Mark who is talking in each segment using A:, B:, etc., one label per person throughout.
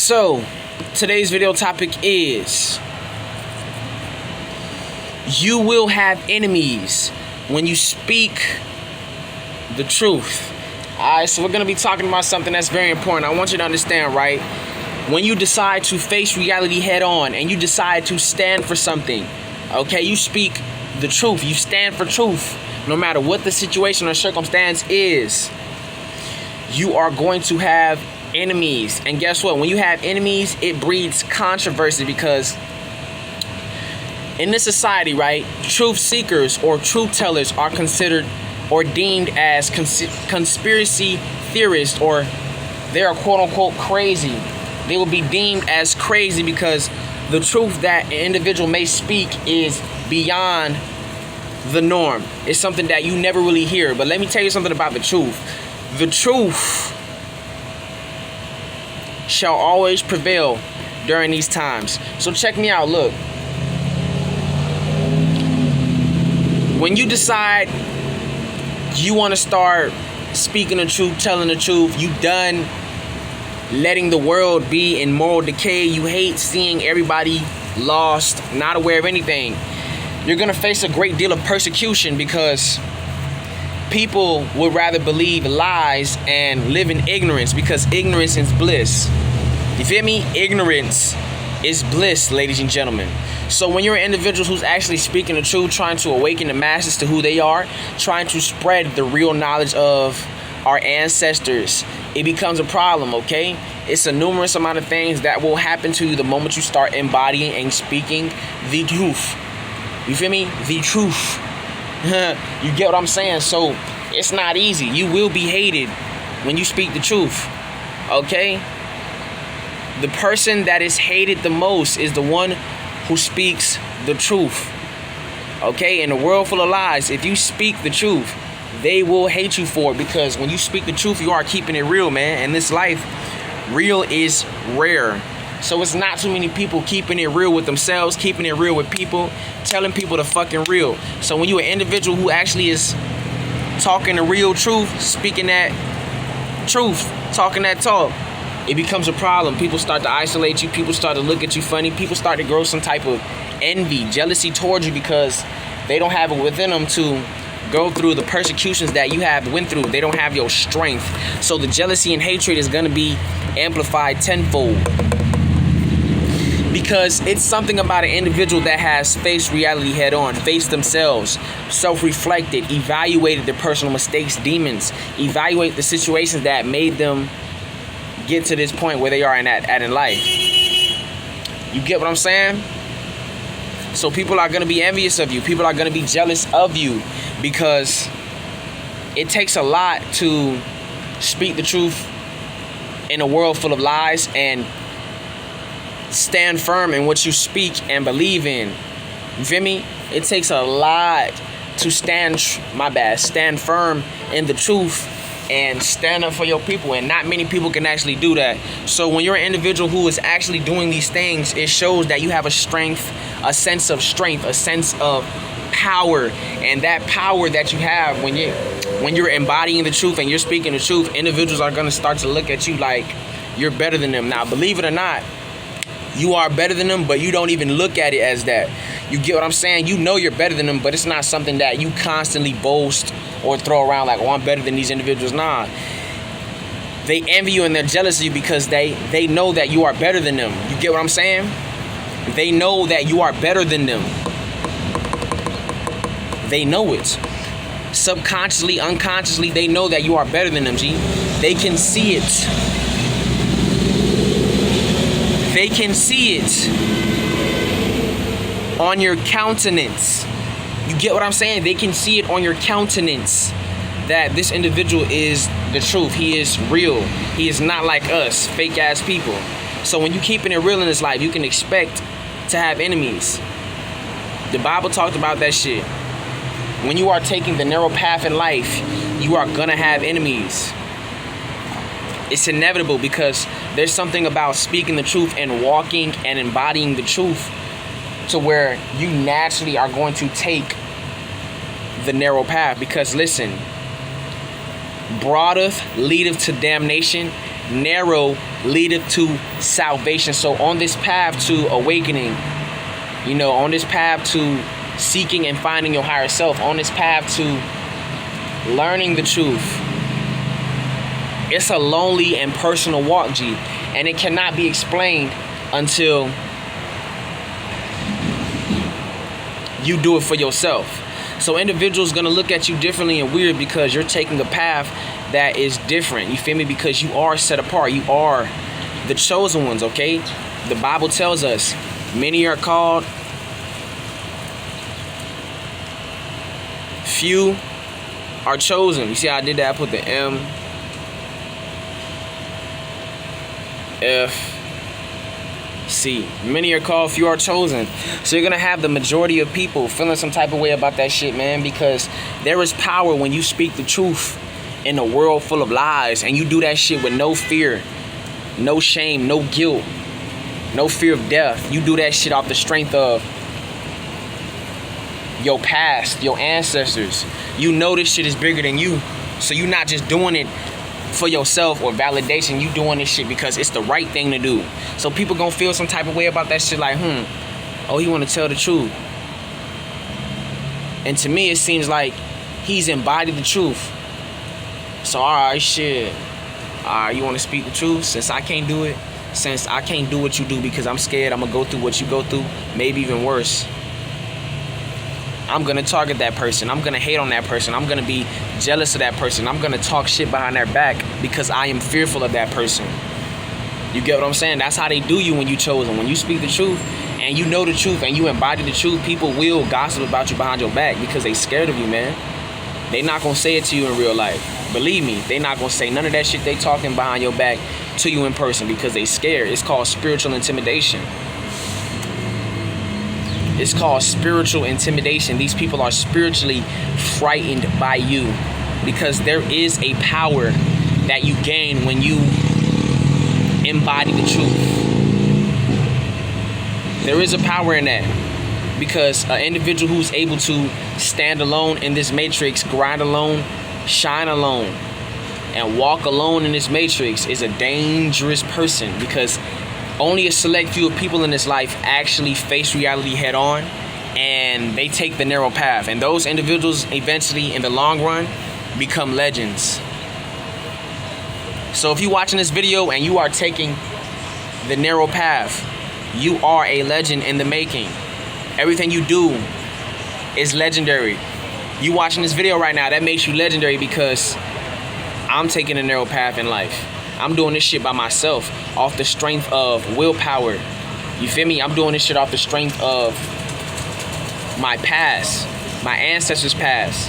A: So, today's video topic is you will have enemies when you speak the truth. Alright, so we're going to be talking about something that's very important. I want you to understand, right? When you decide to face reality head on and you decide to stand for something, okay, you speak the truth. You stand for truth. No matter what the situation or circumstance is, you are going to have enemies. And guess what? When you have enemies, it breeds controversy, because in this society, right, truth seekers or truth tellers are considered or deemed as conspiracy theorists, or they are quote unquote crazy. They will be deemed as crazy because the truth that an individual may speak is beyond the norm. It's something that you never really hear. But let me tell you something about the truth. The truth shall always prevail during these times. So check me out. Look, when you decide you want to start speaking the truth, telling the truth, you done letting the world be in moral decay, you hate seeing everybody lost, not aware of anything, you're gonna face a great deal of persecution, because people would rather believe lies and live in ignorance, because ignorance is bliss. You feel me? Ignorance is bliss, ladies and gentlemen. So when you're an individual who's actually speaking the truth, trying to awaken the masses to who they are, trying to spread the real knowledge of our ancestors, it becomes a problem, okay? It's a numerous amount of things that will happen to you the moment you start embodying and speaking the truth. You feel me? The truth. You get what I'm saying? So it's not easy. You will be hated when you speak the truth, okay? The person that is hated the most is the one who speaks the truth, okay? In a world full of lies, if you speak the truth, they will hate you for it, because when you speak the truth, you are keeping it real, man. And this life, real is rare. So it's not too many people keeping it real with themselves, keeping it real with people, telling people the fucking real. So when you're an individual who actually is talking the real truth, speaking that truth, talking that talk, it becomes a problem. People start to isolate you. People start to look at you funny. People start to grow some type of envy, jealousy towards you, because they don't have it within them to go through the persecutions that you have went through. They don't have your strength. So the jealousy and hatred is going to be amplified tenfold, because it's something about an individual that has faced reality head on, faced themselves, self-reflected, evaluated their personal mistakes, demons, evaluate the situations that made them get to this point where they are in life. You get what I'm saying? So people are going to be envious of you. People are going to be jealous of you, because it takes a lot to speak the truth in a world full of lies and stand firm in what you speak and believe in. You feel me? It takes a lot to stand firm in the truth and stand up for your people, and not many people can actually do that. So when you're an individual who is actually doing these things, it shows that you have a strength, a sense of strength, a sense of power. And that power that you have when you're embodying the truth and you're speaking the truth, individuals are going to start to look at you like you're better than them. Now, believe it or not, you are better than them, but you don't even look at it as that. You get what I'm saying? You know you're better than them, but it's not something that you constantly boast or throw around like, oh, I'm better than these individuals. Nah. They envy you and they're jealous of you because they know that you are better than them. You get what I'm saying? They know that you are better than them. They know it. Subconsciously, unconsciously, they know that you are better than them, G. They can see it. They can see it on your countenance. You get what I'm saying? They can see it on your countenance that this individual is the truth. He is real. He is not like us, fake ass people. So when you keeping it real in this life, you can expect to have enemies. The Bible talked about that shit. When you are taking the narrow path in life, you are gonna have enemies. It's inevitable, because there's something about speaking the truth and walking and embodying the truth to where you naturally are going to take the narrow path. Because listen, broadeth leadeth to damnation, narrow leadeth to salvation. So on this path to awakening, you know, on this path to seeking and finding your higher self, on this path to learning the truth, it's a lonely and personal walk, G. And it cannot be explained until you do it for yourself. So individuals gonna look at you differently and weird because you're taking a path that is different. You feel me? Because you are set apart. You are the chosen ones, okay? The Bible tells us many are called, few are chosen. You see how I did that? I put the M, F, C. Many are called, few are chosen. So you're gonna have the majority of people feeling some type of way about that shit, man, because there is power when you speak the truth in a world full of lies, and you do that shit with no fear, no shame, no guilt, no fear of death. You do that shit off the strength of your past, your ancestors. You know this shit is bigger than you, so you're not just doing it for yourself or validation. You doing this shit because it's the right thing to do. So people gonna feel some type of way about that shit, like, oh, he wanna tell the truth. And to me, it seems like he's embodied the truth. So, alright, shit. Alright, you wanna speak the truth? Since I can't do it, since I can't do what you do because I'm scared I'm gonna go through what you go through, maybe even worse, I'm gonna target that person. I'm gonna hate on that person. I'm gonna be jealous of that person. I'm gonna talk shit behind their back because I am fearful of that person. You get what I'm saying? That's how they do you when you chosen. When you speak the truth and you know the truth and you embody the truth, people will gossip about you behind your back because they scared of you, man. They not gonna say it to you in real life. Believe me, they not gonna say none of that shit they talking behind your back to you in person because they scared. It's called spiritual intimidation. It's called spiritual intimidation. These people are spiritually frightened by you because there is a power that you gain when you embody the truth. There is a power in that because an individual who's able to stand alone in this matrix, grind alone, shine alone, and walk alone in this matrix is a dangerous person because only a select few of people in this life actually face reality head on, and they take the narrow path. And those individuals eventually, in the long run, become legends. So if you're watching this video and you are taking the narrow path, you are a legend in the making. Everything you do is legendary. You watching this video right now, that makes you legendary because I'm taking a narrow path in life. I'm doing this shit by myself off the strength of willpower. You feel me? I'm doing this shit off the strength of my past, my ancestors' past.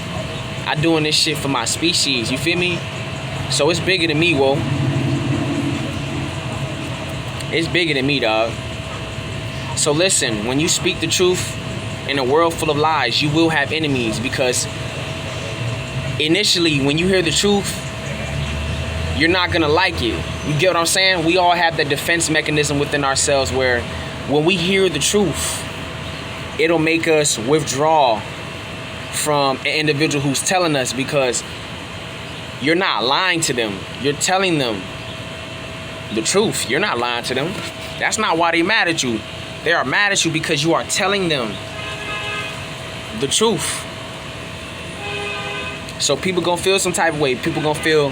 A: I'm doing this shit for my species. You feel me? So it's bigger than me, whoa. It's bigger than me, dog. So listen, when you speak the truth in a world full of lies, you will have enemies because initially, when you hear the truth, you're not gonna like it. You get what I'm saying? We all have that defense mechanism within ourselves where when we hear the truth, it'll make us withdraw from an individual who's telling us because you're not lying to them. You're telling them the truth. You're not lying to them. That's not why they're mad at you. They are mad at you because you are telling them the truth. So people gonna feel some type of way. People gonna feel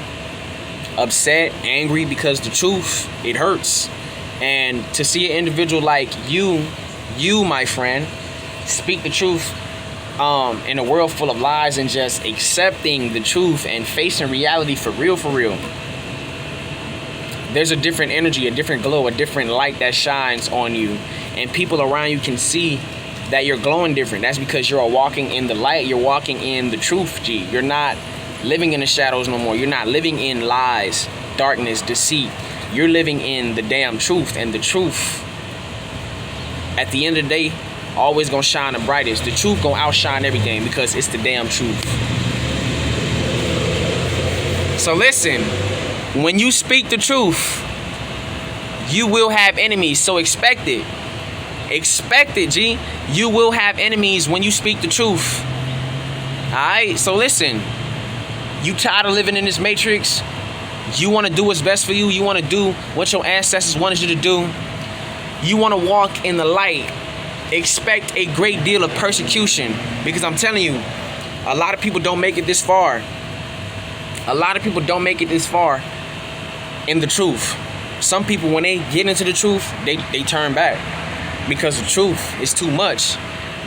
A: upset, angry because the truth, it hurts. And to see an individual like you, my friend, speak the truth in a world full of lies and just accepting the truth and facing reality for real, there's a different energy, a different glow, a different light that shines on you. And people around you can see that you're glowing different. That's because you're walking in the light. You're walking in the truth, G. You're not living in the shadows no more. You're not living in lies, darkness, deceit. You're living in the damn truth. And the truth, at the end of the day, always gonna shine the brightest. The truth gonna outshine everything because it's the damn truth. So listen, when you speak the truth, you will have enemies. So expect it. Expect it, G. You will have enemies when you speak the truth. Alright? So listen, you tired of living in this matrix? You want to do what's best for you. You want to do what your ancestors wanted you to do. You want to walk in the light. Expect a great deal of persecution, because I'm telling you, a lot of people don't make it this far. A lot of people don't make it this far in the truth. Some people, when they get into the truth, they turn back because the truth is too much.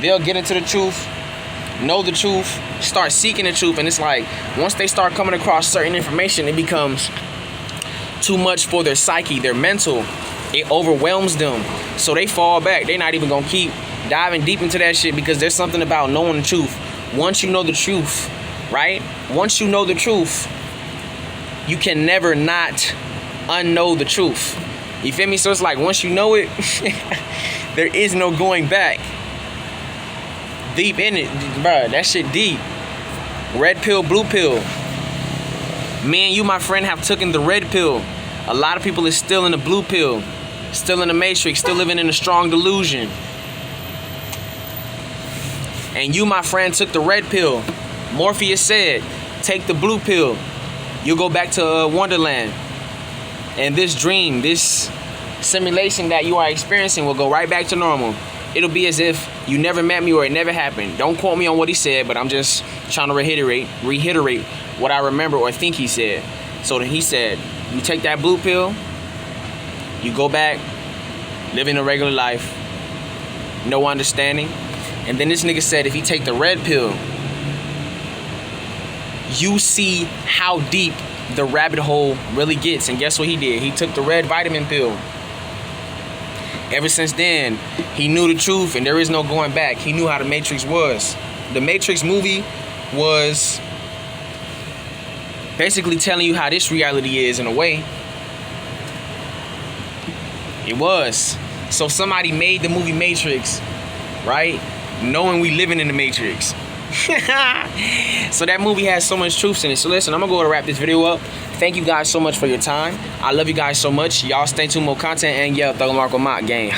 A: They'll get into the truth, know the truth, start seeking the truth, and it's like once they start coming across certain information, it becomes too much for their psyche, their mental. It overwhelms them, so they fall back. They're not even gonna keep diving deep into that shit, because there's something about knowing the truth. Once you know the truth, right? Once you know the truth, you can never not unknow the truth. You feel me? So it's like once you know it, there is no going back. Deep in it, bro. That shit deep. Red pill, blue pill. Me and you, my friend, have taken the red pill. A lot of people is still in the blue pill, still in the matrix, still living in a strong delusion. And you, my friend, took the red pill. Morpheus said, take the blue pill. You'll go back to Wonderland. And this dream, this simulation that you are experiencing will go right back to normal. It'll be as if you never met me or it never happened. Don't quote me on what he said, but I'm just trying to reiterate what I remember or think he said. So he said, you take that blue pill, you go back, living a regular life, no understanding. And then this nigga said, if you take the red pill, you see how deep the rabbit hole really gets. And guess what he did? He took the red vitamin pill. Ever since then, he knew the truth, and there is no going back. He knew how the Matrix was. The Matrix movie was basically telling you how this reality is in a way. It was. So somebody made the movie Matrix, right? Knowing we living in the Matrix. So that movie has so much truth in it. So listen, I'm gonna go to wrap this video up. Thank you guys so much for your time. I love you guys so much. Y'all stay tuned, more content, and yeah, Thug Marco Mott gang.